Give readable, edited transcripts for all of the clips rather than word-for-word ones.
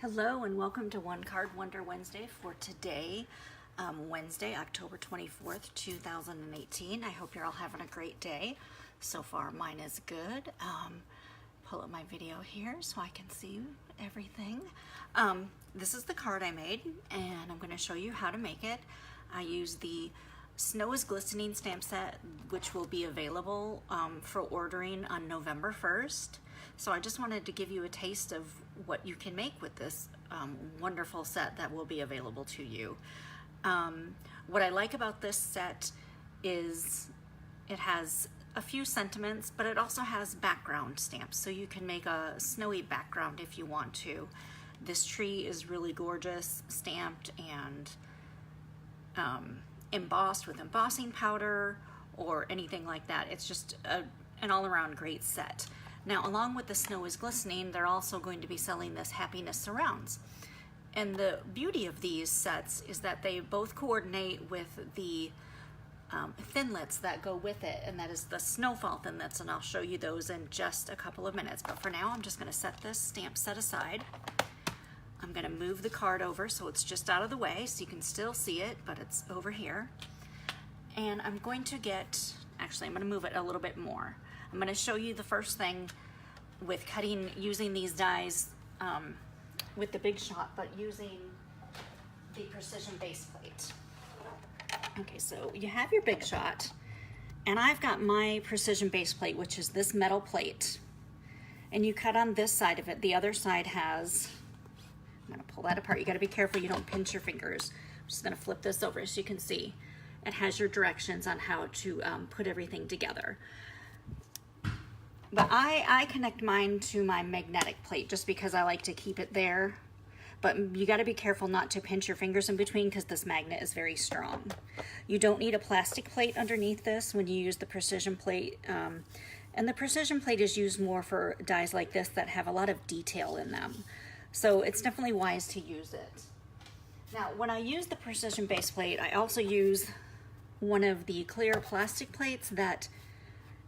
Hello and welcome to One Card Wonder Wednesday for today, Wednesday, October 24th, 2018. I hope you're all having a great day. So far mine is good. Pull up my video here so I can see everything. This is the card I made and I'm going to show you how to make it. I use the Snow is Glistening stamp set, which will be available for ordering on November 1st. So I just wanted to give you a taste of what you can make with this wonderful set that will be available to you. What I like about this set is it has a few sentiments, but it also has background stamps, so you can make a snowy background if you want to. This tree is really gorgeous, stamped and embossed with embossing powder or anything like that. It's just an all-around great set. Now, along with the Snow is Glistening, they're also going to be selling this Happiness Surrounds. And the beauty of these sets is that they both coordinate with the thinlits that go with it, and that is the Snowfall thinlits, and I'll show you those in just a couple of minutes. But for now, I'm just going to set this stamp set aside. I'm going to move the card over so it's just out of the way so you can still see it, but it's over here. And I'm going to get, actually I'm going to move it a little bit more. I'm going to show you the first thing with cutting using these dies with the Big Shot, but using the precision base plate. Okay, so you have your Big Shot, and I've got my precision base plate, which is this metal plate. And you cut on this side of it. The other side has, I'm going to pull that apart. You got to be careful you don't pinch your fingers. I'm just going to flip this over so you can see. It has your directions on how to put everything together. But I connect mine to my magnetic plate just because I like to keep it there. But you got to be careful not to pinch your fingers in between because this magnet is very strong. You don't need a plastic plate underneath this when you use the precision plate. And the precision plate is used more for dies like this that have a lot of detail in them. So it's definitely wise to use it. Now, when I use the precision base plate, I also use one of the clear plastic plates that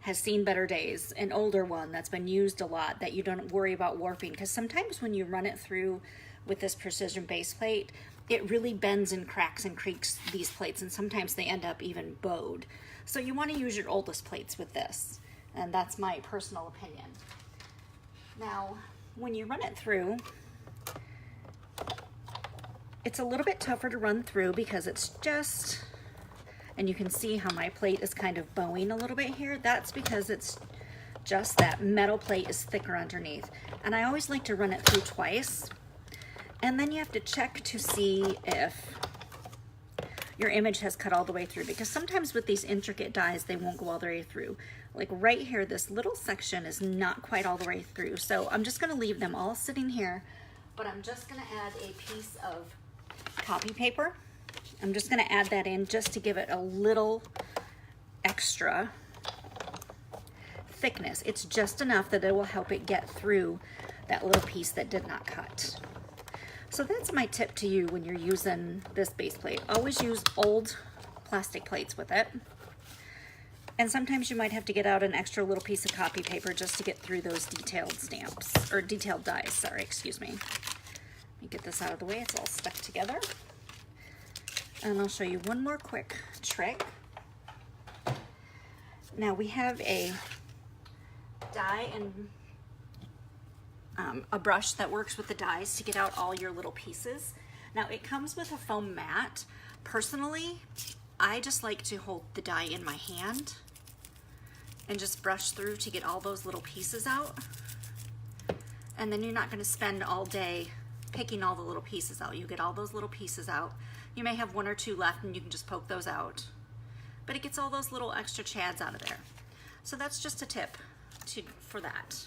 has seen better days, an older one that's been used a lot that you don't worry about warping, because sometimes when you run it through with this precision base plate, it really bends and cracks and creaks these plates, and sometimes they end up even bowed. So you want to use your oldest plates with this, and that's my personal opinion. Now, when you run it through, it's a little bit tougher to run through because it's just, and you can see how my plate is kind of bowing a little bit here. That's because it's just that metal plate is thicker underneath. And I always like to run it through twice. And then you have to check to see if your image has cut all the way through, because sometimes with these intricate dies, they won't go all the way through. Like right here, this little section is not quite all the way through. So I'm just gonna leave them all sitting here, but I'm just gonna add a piece of copy paper. I'm just going to add that in just to give it a little extra thickness. It's just enough that it will help it get through that little piece that did not cut. So that's my tip to you when you're using this base plate. Always use old plastic plates with it. And sometimes you might have to get out an extra little piece of copy paper just to get through those detailed stamps, or detailed dies, sorry, excuse me. Let me get this out of the way, it's all stuck together. And I'll show you one more quick trick. Now we have a die and a brush that works with the dies to get out all your little pieces. Now it comes with a foam mat. Personally, I just like to hold the die in my hand and just brush through to get all those little pieces out. And then you're not going to spend all day picking all the little pieces out. You get all those little pieces out. You may have one or two left and you can just poke those out. But it gets all those little extra chads out of there. So that's just a tip for that.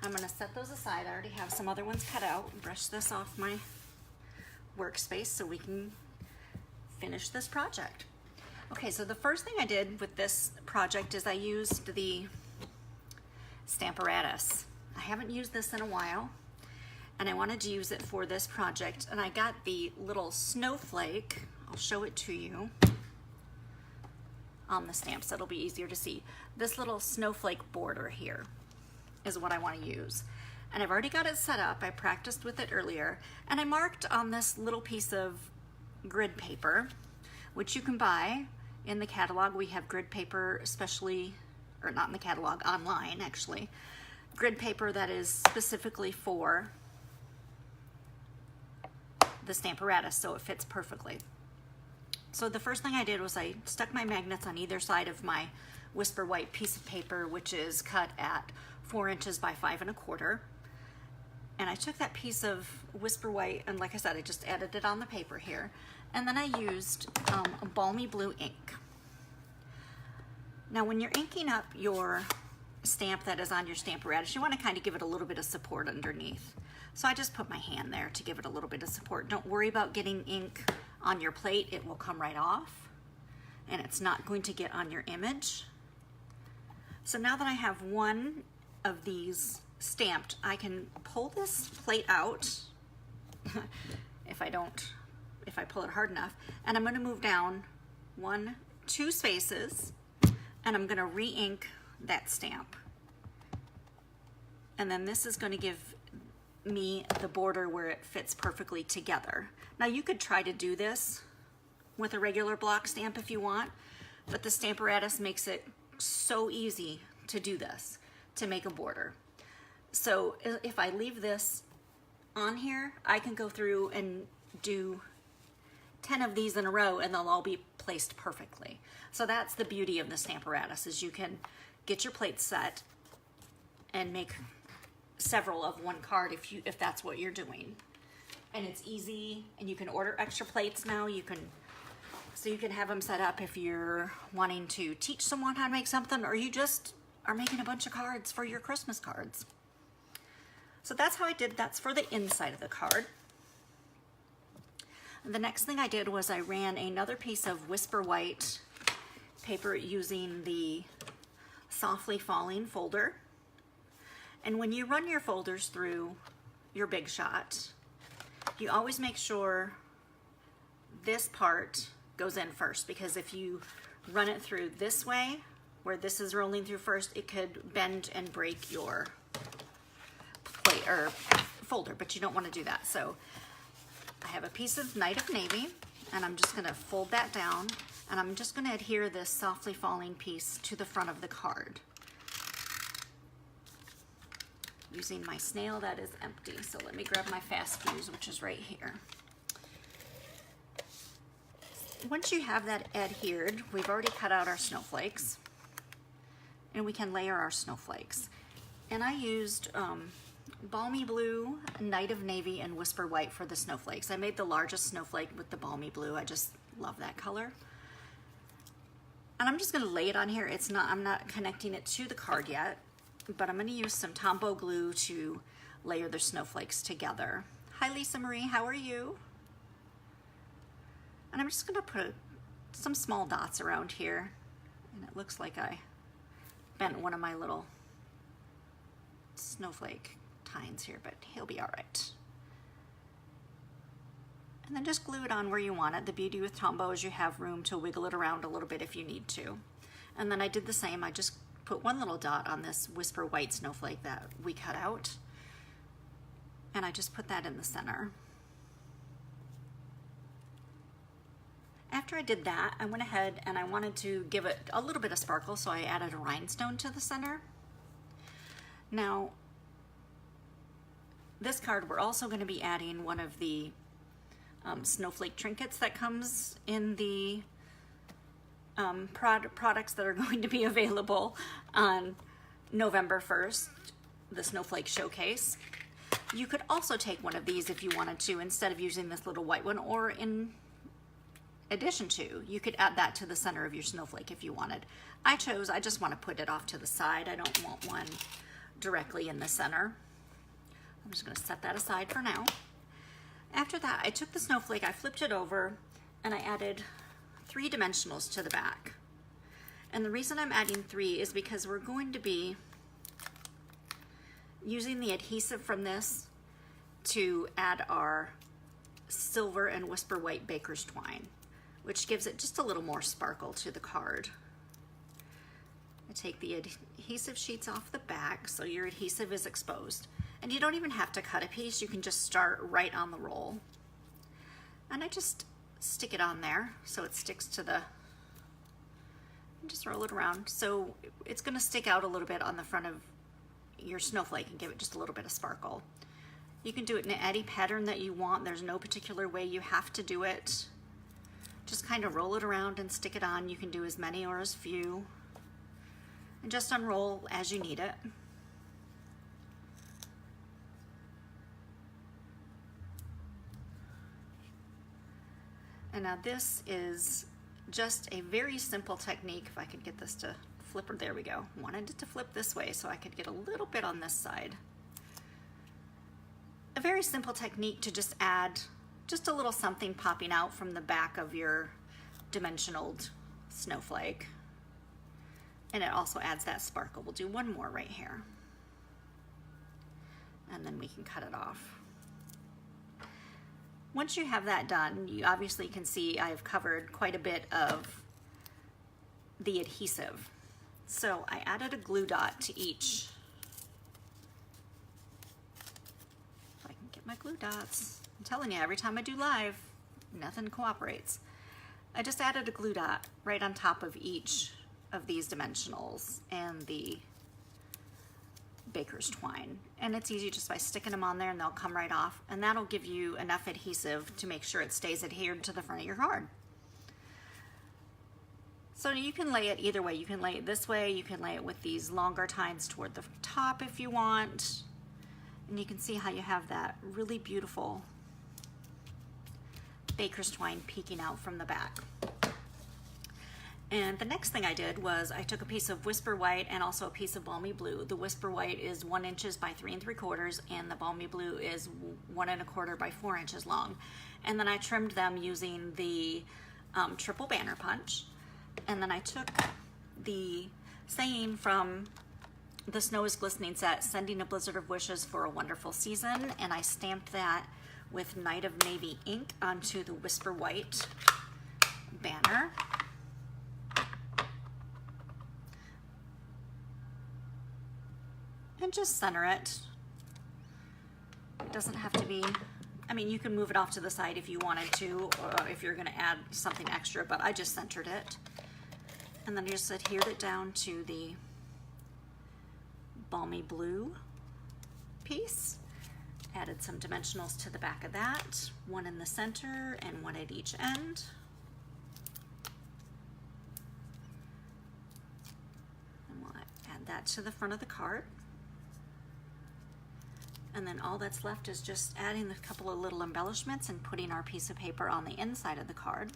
I'm going to set those aside. I already have some other ones cut out. Brush this off my workspace so we can finish this project. Okay, so the first thing I did with this project is I used the Stamparatus. I haven't used this in a while, and I wanted to use it for this project, and I got the little snowflake. I'll show it to you on the stamp so it'll be easier to see. This little snowflake border here is what I want to use. And I've already got it set up. I practiced with it earlier. And I marked on this little piece of grid paper, which you can buy in the catalog. We have grid paper especially, or not in the catalog, online actually. Grid paper that is specifically for the Stamparatus, so it fits perfectly. So the first thing I did was I stuck my magnets on either side of my Whisper White piece of paper, which is cut at 4 inches by 5 1/4. And I took that piece of Whisper White, and like I said, I just added it on the paper here. And then I used a Balmy Blue ink. Now when you're inking up your stamp that is on your Stamparatus, you want to kind of give it a little bit of support underneath. So I just put my hand there to give it a little bit of support. Don't worry about getting ink on your plate. It will come right off, and it's not going to get on your image. So now that I have one of these stamped, I can pull this plate out if I pull it hard enough, and I'm going to move down 2 spaces, and I'm going to re-ink that stamp. And then this is going to give me the border where it fits perfectly together. Now you could try to do this with a regular block stamp if you want, but the Stamparatus makes it so easy to do this, to make a border. So if I leave this on here, I can go through and do 10 of these in a row and they'll all be placed perfectly. So that's the beauty of the Stamparatus, is you can get your plate set and make several of one card if that's what you're doing. And it's easy, and you can order extra plates now. So you can have them set up if you're wanting to teach someone how to make something, or you just are making a bunch of cards for your Christmas cards. So that's how I did. That's for the inside of the card. And the next thing I did was I ran another piece of Whisper White paper using the Softly Falling folder. And when you run your folders through your Big Shot, you always make sure this part goes in first, because if you run it through this way, where this is rolling through first, it could bend and break your plate or folder, but you don't want to do that. So I have a piece of Night of Navy, and I'm just going to fold that down, and I'm just going to adhere this Softly Falling piece to the front of the card, using my snail that is empty. So let me grab my fast fuse, which is right here. Once you have that adhered, we've already cut out our snowflakes, and we can layer our snowflakes. And I used Balmy Blue, Night of Navy, and Whisper White for the snowflakes. I made the largest snowflake with the Balmy Blue. I just love that color. And I'm just going to lay it on here. I'm not connecting it to the card yet, but I'm going to use some Tombow glue to layer the snowflakes together. Hi Lisa Marie, how are you? And I'm just going to put some small dots around here, and it looks like I bent one of my little snowflake tines here, but he'll be all right. And then just glue it on where you want it. The beauty with Tombow is you have room to wiggle it around a little bit if you need to. And then I did the same. I just put one little dot on this Whisper White snowflake that we cut out, and I just put that in the center. After I did that, I went ahead and I wanted to give it a little bit of sparkle, so I added a rhinestone to the center. Now, this card, we're also going to be adding one of the Snowflake Trinkets that comes in the products that are going to be available on November 1st, the Snowflake Showcase. You could also take one of these if you wanted to, instead of using this little white one, or in addition to, you could add that to the center of your snowflake if you wanted. I just want to put it off to the side. I don't want one directly in the center. I'm just going to set that aside for now. After that, I took the snowflake, I flipped it over, and I added 3 dimensionals to the back. And the reason I'm adding 3 is because we're going to be using the adhesive from this to add our Silver&Whisper White baker's twine, which gives it just a little more sparkle to the card. I take the adhesive sheets off the back so your adhesive is exposed. And you don't even have to cut a piece, you can just start right on the roll. And I just stick it on there so it sticks to the, just roll it around. So it's gonna stick out a little bit on the front of your snowflake and give it just a little bit of sparkle. You can do it in any pattern that you want. There's no particular way you have to do it. Just kind of roll it around and stick it on. You can do as many or as few. And just unroll as you need it. And now this is just a very simple technique. If I could get this to flip, there we go. Wanted it to flip this way so I could get a little bit on this side. A very simple technique to just add just a little something popping out from the back of your dimensional snowflake. And it also adds that sparkle. We'll do one more right here. And then we can cut it off. Once you have that done, you obviously can see I've covered quite a bit of the adhesive. So I added a glue dot to each. If I can get my glue dots. I'm telling you, every time I do live, nothing cooperates. I just added a glue dot right on top of each of these dimensionals and the baker's twine. And it's easy just by sticking them on there and they'll come right off. And that'll give you enough adhesive to make sure it stays adhered to the front of your card. So you can lay it either way. You can lay it this way. You can lay it with these longer tines toward the top if you want. And you can see how you have that really beautiful baker's twine peeking out from the back. And the next thing I did was I took a piece of Whisper White and also a piece of Balmy Blue. The Whisper White is 1 inch by 3 3/4, and the Balmy Blue is 1 1/4 by 4 inches long. And then I trimmed them using the triple banner punch. And then I took the saying from the Snow is Glistening set, sending a blizzard of wishes for a wonderful season, and I stamped that with Night of Navy ink onto the Whisper White banner. And just center it. It doesn't have to be, I mean, you can move it off to the side if you wanted to, or if you're gonna add something extra, but I just centered it. And then I just adhered it down to the Balmy Blue piece. Added some dimensionals to the back of that, 1 in the center and 1 at each end. And we'll add that to the front of the card. And then all that's left is just adding a couple of little embellishments and putting our piece of paper on the inside of the card.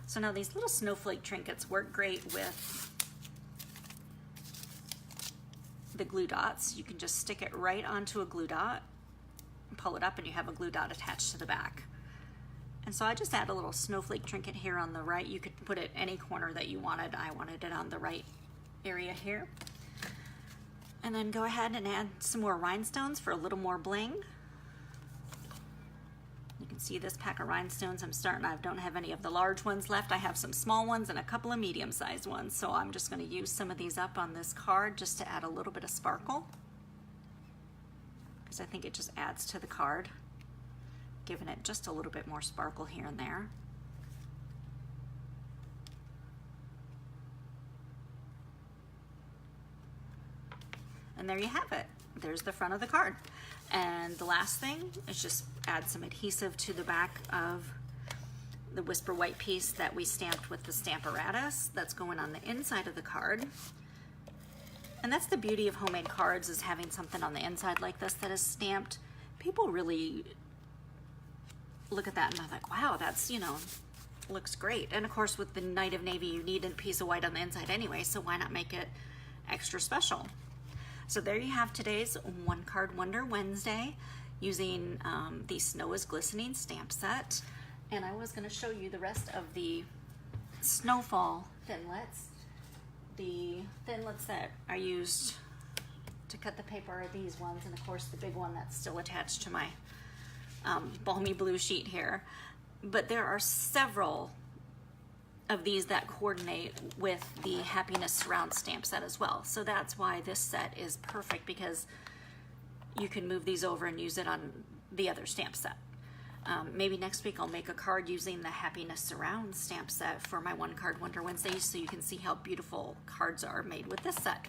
So now these little snowflake trinkets work great with the glue dots. You can just stick it right onto a glue dot, pull it up, and you have a glue dot attached to the back. And so I just add a little snowflake trinket here on the right. You could put it any corner that you wanted. I wanted it on the right area here. And then go ahead and add some more rhinestones for a little more bling. You can see this pack of rhinestones I'm starting. I don't have any of the large ones left. I have some small ones and a couple of medium-sized ones. So I'm just going to use some of these up on this card just to add a little bit of sparkle, because I think it just adds to the card, giving it just a little bit more sparkle here and there. And there you have it. There's the front of the card. And the last thing is just add some adhesive to the back of the Whisper White piece that we stamped with the Stamparatus. That's going on the inside of the card. And that's the beauty of homemade cards, is having something on the inside like this that is stamped. People really look at that and they're like, wow, that's, you know, looks great. And of course with the Night of Navy, you need a piece of white on the inside anyway, so why not make it extra special? So there you have today's One Card Wonder Wednesday using the Snow is Glistening stamp set. And I was going to show you the rest of the Snowfall Framelits. The Framelits that I used to cut the paper are these ones, and of course the big one that's still attached to my Balmy Blue sheet here. But there are several of these that coordinate with the Happiness Surround stamp set as well. So that's why this set is perfect, because you can move these over and use it on the other stamp set. Maybe next week I'll make a card using the Happiness Surround stamp set for my One Card Wonder Wednesdays, so you can see how beautiful cards are made with this set.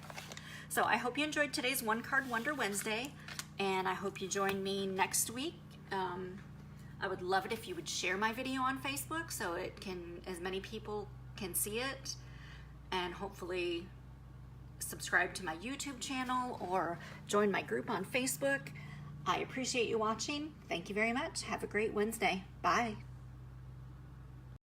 So I hope you enjoyed today's One Card Wonder Wednesday, and I hope you join me next week. I would love it if you would share my video on Facebook so as many people can see it, and hopefully subscribe to my YouTube channel or join my group on Facebook. I appreciate you watching. Thank you very much. Have a great Wednesday. Bye.